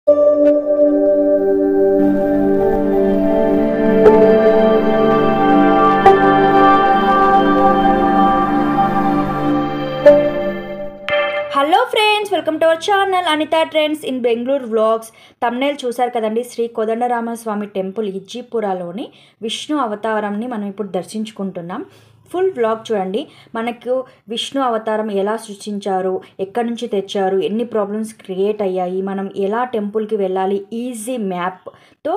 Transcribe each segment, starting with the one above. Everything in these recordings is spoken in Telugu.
Hello friends, welcome to our channel Anitha trends in Bengaluru vlogs. Thumbnail చూసారు కదండి. శ్రీ కోదండరామస్వామి టెంపుల్ ఇజ్జీపురాలోని విష్ణు అవతారంని మనం ఇప్పుడు దర్శించుకుంటున్నాం. ఫుల్ వ్లాగ్ చూడండి. మనకు విష్ణు అవతారం ఎలా సృష్టించారు, ఎక్కడి నుంచి తెచ్చారు, ఎన్ని ప్రాబ్లమ్స్ క్రియేట్ అయ్యాయి, మనం ఎలా టెంపుల్కి వెళ్ళాలి, ఈజీ మ్యాప్తో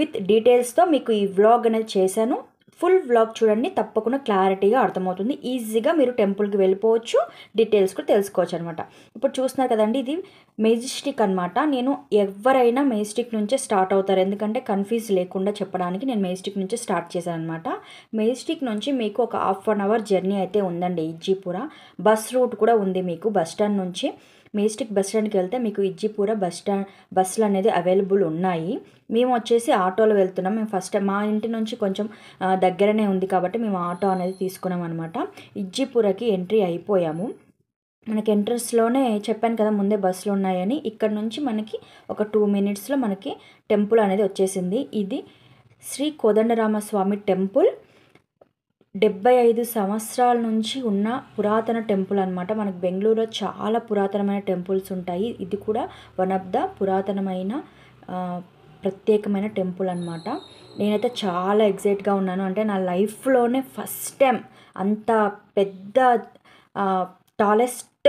విత్ డీటెయిల్స్తో మీకు ఈ వ్లాగ్ అనేది చేశాను. ఫుల్ వ్లాగ్ చూడండి, తప్పకుండా క్లారిటీగా అర్థమవుతుంది. ఈజీగా మీరు టెంపుల్కి వెళ్ళిపోవచ్చు, డీటెయిల్స్ కూడా తెలుసుకోవచ్చు అనమాట. ఇప్పుడు చూస్తున్నారు కదండి, ఇది మెజెస్టిక్ అనమాట. నేను ఎవరైనా మెజెస్టిక్ నుంచే స్టార్ట్ అవుతారు, ఎందుకంటే కన్ఫ్యూజ్ లేకుండా చెప్పడానికి నేను మెజెస్టిక్ నుంచే స్టార్ట్ చేశాను అనమాట. మెజెస్టిక్ నుంచి మీకు ఒక ½ అవర్ జర్నీ అయితే ఉందండి ఇజ్జీపుర. బస్ రూట్ కూడా ఉంది మీకు. బస్ స్టాండ్ నుంచి మెజెస్టిక్ బస్ స్టాండ్కి వెళ్తే మీకు ఇజ్జీపుర బస్సులు అనేది అవైలబుల్ ఉన్నాయి. మేము వచ్చేసి ఆటోలో వెళ్తున్నాం. మేము ఫస్ట్ మా ఇంటి నుంచి కొంచెం దగ్గరనే ఉంది కాబట్టి మేము ఆటో అనేది తీసుకున్నాం అనమాట. ఇజ్జీపురకి ఎంట్రీ అయిపోయాము. మనకి ఎంట్రన్స్లోనే చెప్పాను కదా ముందే బస్సులు ఉన్నాయని. ఇక్కడ నుంచి మనకి ఒక 2 minutesలో మనకి టెంపుల్ అనేది వచ్చేసింది. ఇది శ్రీ కోదండరామస్వామి టెంపుల్. 75 సంవత్సరాల నుంచి ఉన్న పురాతన టెంపుల్ అనమాట. మనకు బెంగళూరులో చాలా పురాతనమైన టెంపుల్స్ ఉంటాయి. ఇది కూడా వన్ ఆఫ్ ద పురాతనమైన ప్రత్యేకమైన టెంపుల్ అనమాట. నేనైతే చాలా ఎగ్జైట్గా ఉన్నాను. అంటే నా లైఫ్లోనే ఫస్ట్ టైం అంత పెద్ద టాలెస్ట్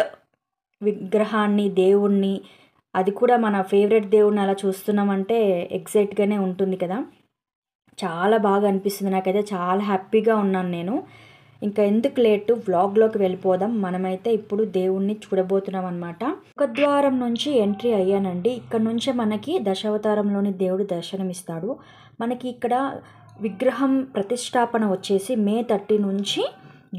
విగ్రహాన్ని, దేవుణ్ణి, అది కూడా మన ఫేవరెట్ దేవుణ్ణి అలా చూస్తున్నామంటే ఎగ్జైట్గానే ఉంటుంది కదా. చాలా బాగా అనిపిస్తుంది నాకైతే. చాలా హ్యాపీగా ఉన్నాను నేను. ఇంకా ఎందుకు లేటు, వ్లాగ్లోకి వెళ్ళిపోదాం. మనమైతే ఇప్పుడు దేవుణ్ణి చూడబోతున్నాం అనమాట. ఒక ద్వారం నుంచి ఎంట్రీ అయ్యానండి. ఇక్కడ నుంచే మనకి దశావతారంలోని దేవుడు దర్శనమిస్తాడు. మనకి ఇక్కడ విగ్రహం ప్రతిష్టాపన వచ్చేసి May 30 నుంచి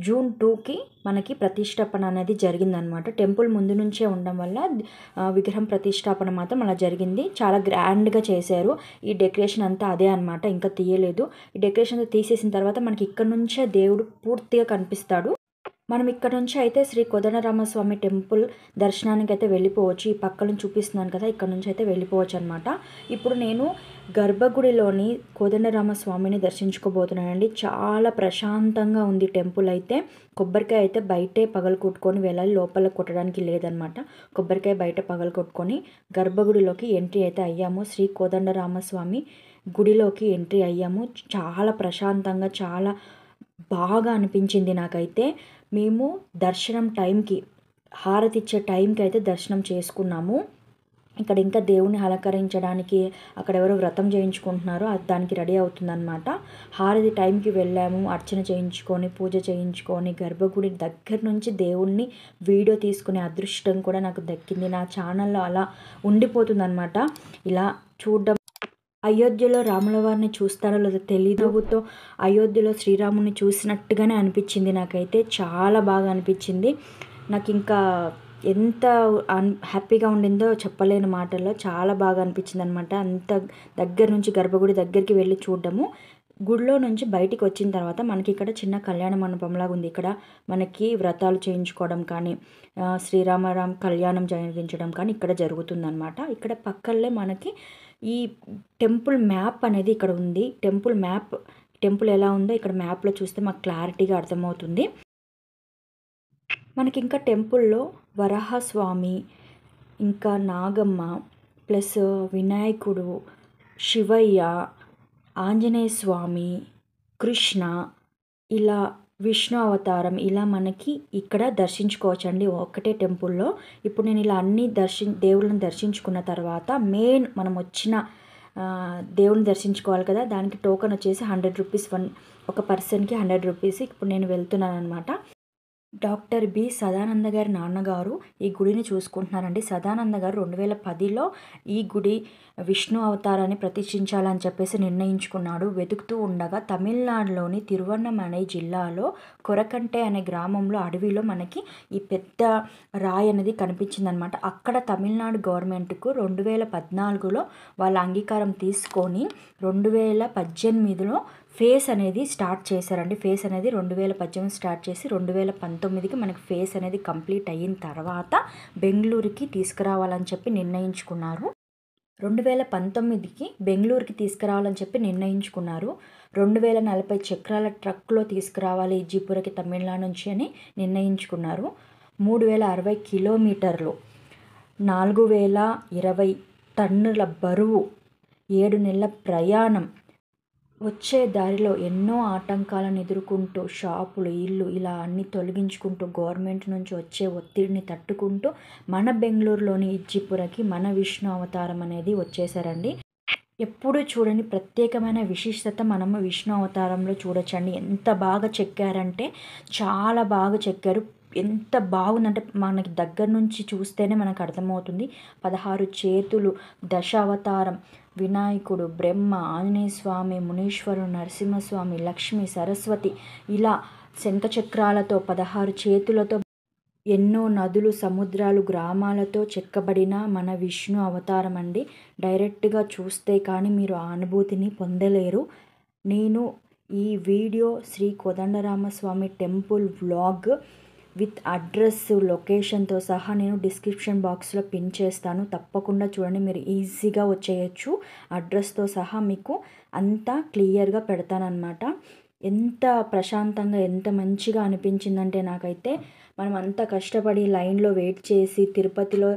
June 2కి మనకి ప్రతిష్టాపన అనేది జరిగిందనమాట. టెంపుల్ ముందు నుంచే ఉండడం వల్ల విగ్రహం ప్రతిష్టాపన మాత్రం అలా జరిగింది. చాలా గ్రాండ్గా చేశారు. ఈ డెకరేషన్ అంతా అదే అనమాట, ఇంకా తీయలేదు. ఈ డెకరేషన్ తీసేసిన తర్వాత మనకి ఇక్కడ నుంచే దేవుడు పూర్తిగా కనిపిస్తాడు. మనం ఇక్కడ నుంచి అయితే శ్రీ కోదండరామస్వామి టెంపుల్ దర్శనానికి అయితే వెళ్ళిపోవచ్చు. ఈ పక్కన చూపిస్తున్నాను కదా, ఇక్కడ నుంచి అయితే వెళ్ళిపోవచ్చు అనమాట. ఇప్పుడు నేను గర్భగుడిలోని కోదండరామస్వామిని దర్శించుకోబోతున్నానండి. చాలా ప్రశాంతంగా ఉంది టెంపుల్ అయితే. కొబ్బరికాయ అయితే బయటే పగలు కొట్టుకొని వెళ్ళాలి, లోపల కొట్టడానికి లేదనమాట. కొబ్బరికాయ బయట పగలు కొట్టుకొని గర్భగుడిలోకి ఎంట్రీ అయితే అయ్యాము. శ్రీ కోదండరామస్వామి గుడిలోకి ఎంట్రీ అయ్యాము. చాలా ప్రశాంతంగా, చాలా బాగా అనిపించింది నాకైతే. మేము దర్శనం టైంకి, హారతి ఇచ్చే టైంకి అయితే దర్శనం చేసుకున్నాము. ఇక్కడ ఇంకా దేవుని అలంకరించడానికి అక్కడ ఎవరో వ్రతం చేయించుకుంటున్నారో దానికి రెడీ అవుతుందన్నమాట. హారతి టైంకి వెళ్ళాము, అర్చన చేయించుకొని, పూజ చేయించుకొని, గర్భగుడి దగ్గర నుంచి దేవుణ్ణి వీడియో తీసుకునే అదృష్టం కూడా నాకు దక్కింది. నా ఛానల్లో అలా ఉండిపోతుందన్నమాట. ఇలా చూడడం. అయోధ్యలో రాముల వారిని చూస్తారో లేదో తెలియదుతో అయోధ్యలో శ్రీరాముని చూసినట్టుగానే అనిపించింది నాకైతే. చాలా బాగా అనిపించింది నాకు. ఇంకా ఎంత హ్యాపీగా ఉండిందో చెప్పలేని మాటల్లో. చాలా బాగా అనిపించింది అనమాట. అంత దగ్గర నుంచి గర్భగుడి దగ్గరికి వెళ్ళి చూడడము. గుడిలో నుంచి బయటికి వచ్చిన తర్వాత మనకి ఇక్కడ చిన్న కళ్యాణ మండపంలాగా ఉంది. ఇక్కడ మనకి వ్రతాలు చేయించుకోవడం కానీ, శ్రీరామరామ కళ్యాణం జరిగించడం కానీ ఇక్కడ జరుగుతుందన్నమాట. ఇక్కడ పక్కనే మనకి ఈ టెంపుల్ మ్యాప్ అనేది ఇక్కడ ఉంది. టెంపుల్ ఎలా ఉందో ఇక్కడ మ్యాప్లో చూస్తే మాకు క్లారిటీగా అర్థమవుతుంది. మనకి ఇంకా టెంపుల్లో వరాహస్వామి, ఇంకా నాగమ్మ, ప్లస్ వినాయకుడు, శివయ్య, ఆంజనేయ స్వామి, కృష్ణ, ఇలా విష్ణు అవతారం, ఇలా మనకి ఇక్కడ దర్శించుకోవచ్చండి ఒకటే టెంపుల్లో. ఇప్పుడు నేను ఇలా అన్ని దేవుళ్ళని దర్శించుకున్న తర్వాత మెయిన్ మనం వచ్చిన దేవుని దర్శించుకోవాలి కదా, దానికి టోకెన్ వచ్చేసి 100 రూపీస్, ఒక పర్సన్కి 100 రూపీస్. ఇప్పుడు నేను వెళ్తున్నాను అనమాట. డాక్టర్ బి సదానంద గారి నాన్నగారు ఈ గుడిని చూసుకుంటున్నారండి. సదానంద గారు 2010లో ఈ గుడి విష్ణు అవతారాన్ని ప్రతిష్ఠించాలని చెప్పేసి నిర్ణయించుకున్నాడు. వెతుకుతూ ఉండగా తమిళనాడులోని తిరువన్నమలై జిల్లాలో కొరకంటే అనే గ్రామంలో అడవిలో మనకి ఈ పెద్ద రాయి అనేది కనిపించిందనమాట. అక్కడ తమిళనాడు గవర్నమెంట్కు 2014లో వాళ్ళ అంగీకారం తీసుకొని 2018లో ఫేస్ అనేది స్టార్ట్ చేశారండి. ఫేస్ అనేది 2018 స్టార్ట్ చేసి 2019కి మనకి ఫేస్ అనేది కంప్లీట్ అయిన తర్వాత బెంగళూరుకి తీసుకురావాలని చెప్పి నిర్ణయించుకున్నారు. 2019కి బెంగుళూరుకి తీసుకురావాలని చెప్పి నిర్ణయించుకున్నారు. 2040 చక్రాల ట్రక్‌లో తీసుకురావాలి ఇజ్జిపురకి తమిళనాడు నుంచి అని నిర్ణయించుకున్నారు. 3060 కిలోమీటర్లు, 4020 టన్నుల బరువు, 7 నెలల ప్రయాణం. వచ్చే దారిలో ఎన్నో ఆటంకాలను ఎదుర్కొంటూ షాపులు, ఇల్లు ఇలా అన్నీ తొలగించుకుంటూ గవర్నమెంట్ నుంచి వచ్చే ఒత్తిడిని తట్టుకుంటూ మన బెంగుళూరులోని ఇజ్జిపురకి మన విష్ణు అవతారం అనేది వచ్చేసారండి. ఎప్పుడు చూడని ప్రత్యేకమైన విశిష్టత మనము విష్ణు అవతారంలో చూడొచ్చండి. ఎంత బాగా చెక్కారంటే చాలా బాగా చెక్కారు. ఎంత బాగుందంటే మనకి దగ్గర నుంచి చూస్తేనే మనకు అర్థమవుతుంది. 16 చేతులు, దశావతారం, వినాయకుడు, బ్రహ్మ, ఆంజనేయ స్వామి, మునీశ్వరుడు, నరసింహస్వామి, లక్ష్మి, సరస్వతి ఇలా శంఖచక్రాలతో 16 చేతులతో ఎన్నో నదులు, సముద్రాలు, గ్రామాలతో చెక్కబడిన మన విష్ణు అవతారం అండి. డైరెక్ట్గా చూస్తే కానీ మీరు ఆ అనుభూతిని పొందలేరు. నేను ఈ video Shri Kodandaramaswamy temple vlog with address, లొకేషన్తో సహా నేను డిస్క్రిప్షన్ బాక్స్లో పిన్ చేస్తాను. తప్పకుండా చూడండి, మీరు ఈజీగా వచ్చేయచ్చు. అడ్రస్తో సహా మీకు అంతా క్లియర్గా పెడతానన్నమాట. ఎంత ప్రశాంతంగా ఎంత మంచిగా అనిపించిందంటే నాకైతే మనం అంత కష్టపడి లైన్లో వెయిట్ చేసి తిరుపతిలో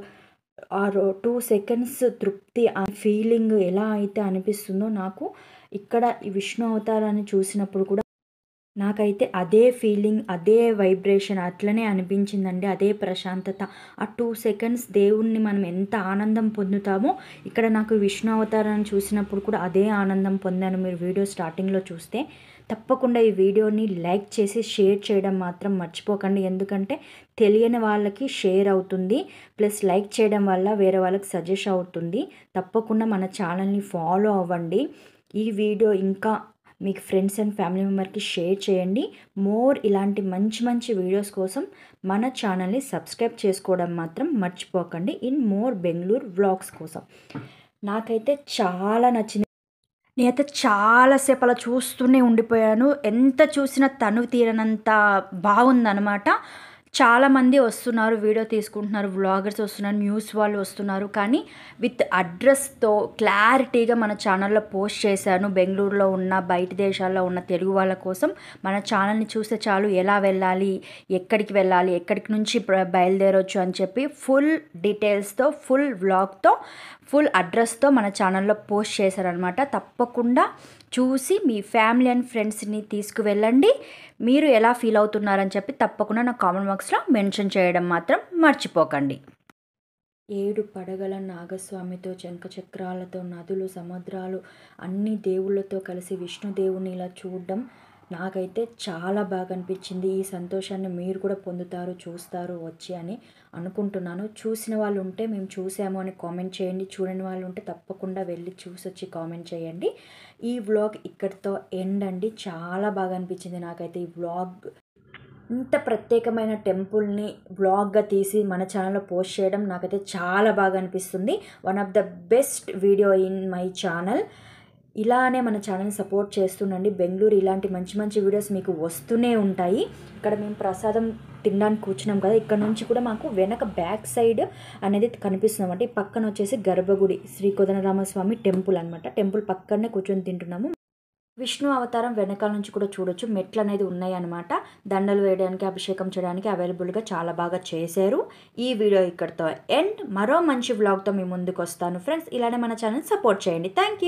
ఆ 2 సెకండ్స్ తృప్తి ఆ ఫీలింగ్ ఎలా అయితే అనిపిస్తుందో నాకు ఇక్కడ ఈ విష్ణు అవతారాన్ని చూసినప్పుడు కూడా నాకైతే అదే ఫీలింగ్, అదే వైబ్రేషన్ అట్లనే అనిపించిందండి. అదే ప్రశాంతత. ఆ 2 సెకండ్స్ దేవుణ్ణి మనం ఎంత ఆనందం పొందుతామో ఇక్కడ నాకు విష్ణు అవతారాన్ని చూసినప్పుడు కూడా అదే ఆనందం పొందాను. మీరు వీడియో స్టార్టింగ్లో చూస్తే తప్పకుండా ఈ వీడియోని లైక్ చేసి షేర్ చేయడం మాత్రం మర్చిపోకండి. ఎందుకంటే తెలియని వాళ్ళకి షేర్ అవుతుంది, ప్లస్ లైక్ చేయడం వల్ల వేరే వాళ్ళకి సజెస్ట్ అవుతుంది. తప్పకుండా మన ఛానల్ని ఫాలో అవ్వండి. ఈ వీడియో ఇంకా మీకు ఫ్రెండ్స్ అండ్ ఫ్యామిలీ మెంబర్కి షేర్ చేయండి. మోర్ ఇలాంటి మంచి మంచి వీడియోస్ కోసం మన ఛానల్ని సబ్స్క్రైబ్ చేసుకోవడం మాత్రం మర్చిపోకండి. ఇన్ మోర్ బెంగళూరు వ్లాగ్స్ కోసం. నాకైతే చాలా నచ్చింది. నేనైతే చాలాసేపు అలా చూస్తూనే ఉండిపోయాను. ఎంత చూసినా తనువు తీరనంత బాగుందనమాట. చాలామంది వస్తున్నారు, వీడియో తీసుకుంటున్నారు, వ్లాగర్స్ వస్తున్నారు, న్యూస్ వాళ్ళు వస్తున్నారు. కానీ విత్ అడ్రస్తో క్లారిటీగా మన ఛానల్లో పోస్ట్ చేశాను. బెంగళూరులో ఉన్న, బయట దేశాల్లో ఉన్న తెలుగు వాళ్ళ కోసం మన ఛానల్ని చూస్తే చాలు ఎలా వెళ్ళాలి, ఎక్కడికి వెళ్ళాలి, ఎక్కడికి నుంచి బయలుదేరొచ్చు అని చెప్పి ఫుల్ డీటెయిల్స్తో, ఫుల్ వ్లాగ్తో, ఫుల్ అడ్రస్తో మన ఛానల్లో పోస్ట్ చేశారనమాట. తప్పకుండా చూసి మీ ఫ్యామిలీ అండ్ ఫ్రెండ్స్ని తీసుకువెళ్ళండి. మీరు ఎలా ఫీల్ అవుతున్నారని చెప్పి తప్పకుండా నా కామెంట్ బాక్స్లో మెన్షన్ చేయడం మాత్రం మర్చిపోకండి. 7 పడగల నాగస్వామితో, శంఖచక్రాలతో, నదులు, సముద్రాలు అన్ని దేవుళ్ళతో కలిసి విష్ణుదేవుని ఇలా చూడడం నాకైతే చాలా బాగా అనిపించింది. ఈ సంతోషాన్ని మీరు కూడా పొందుతారు, చూస్తారు వచ్చి అని అనుకుంటున్నాను. చూసిన వాళ్ళు ఉంటే మేము చూసాము అని కామెంట్ చేయండి. చూడని వాళ్ళు ఉంటే తప్పకుండా వెళ్ళి చూసి వచ్చి కామెంట్ చేయండి. ఈ వ్లాగ్ ఇక్కడితో ఎండ్ అండి. చాలా బాగా అనిపించింది నాకైతే ఈ వ్లాగ్. ఇంత ప్రత్యేకమైన టెంపుల్ని వ్లాగ్గా తీసి మన ఛానల్లో పోస్ట్ చేయడం నాకైతే చాలా బాగా అనిపిస్తుంది. One of the best video in my channel. ఇలానే మన ఛానల్ని సపోర్ట్ చేస్తుండండి. బెంగళూరు ఇలాంటి మంచి మంచి వీడియోస్ మీకు వస్తూనే ఉంటాయి. ఇక్కడ మేము ప్రసాదం తినడానికి కూర్చున్నాం కదా, ఇక్కడ నుంచి కూడా మాకు వెనక బ్యాక్ సైడ్ అనేది కనిపిస్తుంది అనమాట. ఈ పక్కన వచ్చేసి గర్భగుడి, శ్రీ కోదండరామస్వామి టెంపుల్ అనమాట. టెంపుల్ పక్కనే కూర్చొని తింటున్నాము. విష్ణు అవతారం వెనకాల నుంచి కూడా చూడొచ్చు. మెట్లు అనేది ఉన్నాయి అనమాట. దండలు వేయడానికి, అభిషేకం చేయడానికి అవైలబుల్గా చాలా బాగా చేశారు. ఈ వీడియో ఇక్కడితో ఎండ్. మరో మంచి వ్లాగ్తో మీ ముందుకు వస్తాను ఫ్రెండ్స్. ఇలానే మన ఛానల్ సపోర్ట్ చేయండి. Thank you.